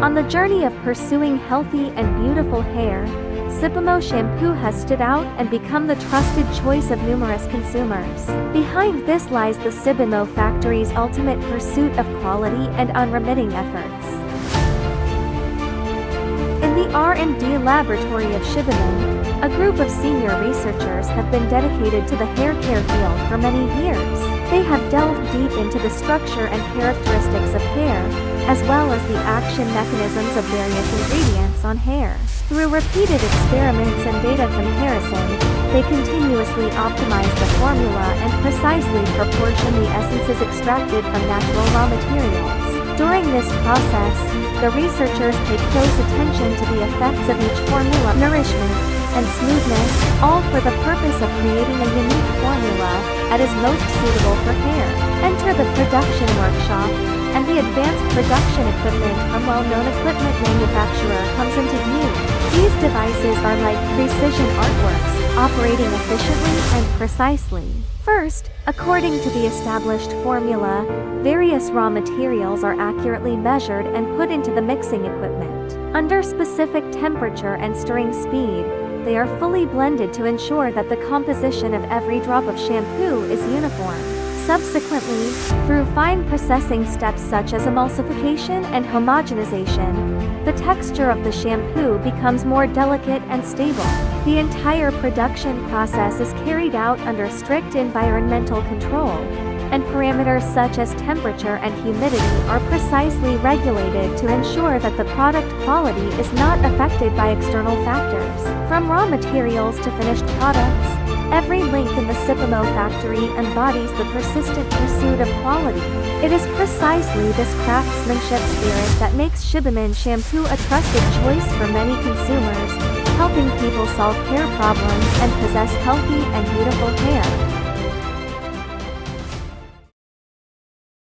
On the journey of pursuing healthy and beautiful hair, Sipimo shampoo has stood out and become the trusted choice of numerous consumers. Behind this lies the Sipimo factory's ultimate pursuit of quality and unremitting efforts. In the R&D laboratory of Sibiman, a group of senior researchers have been dedicated to the hair care field for many years. They have delved deep into the structure and characteristics of hair, as well as the action mechanisms of various ingredients on hair. Through repeated experiments and data comparison, they continuously optimize the formula and precisely proportion the essences extracted from natural raw materials. During this process, the researchers pay close attention to the effects of each formula, nourishment, and smoothness, all for the purpose of creating a unique formula that is most suitable for hair. Enter the production workshop, and the advanced production equipment from well-known equipment manufacturer comes into view. These devices are like precision artworks, operating efficiently and precisely. First, according to the established formula, various raw materials are accurately measured and put into the mixing equipment. Under specific temperature and stirring speed, they are fully blended to ensure that the composition of every drop of shampoo is uniform. Subsequently, through fine processing steps such as emulsification and homogenization, the texture of the shampoo becomes more delicate and stable. The entire production process is carried out under strict environmental control, and parameters such as temperature and humidity are precisely regulated to ensure that the product quality is not affected by external factors. From raw materials to finished products, every link in the Sipimo factory embodies the persistent pursuit of quality. It is precisely this craftsmanship spirit that makes Sibiman shampoo a trusted choice for many consumers, helping people solve hair problems and possess healthy and beautiful hair.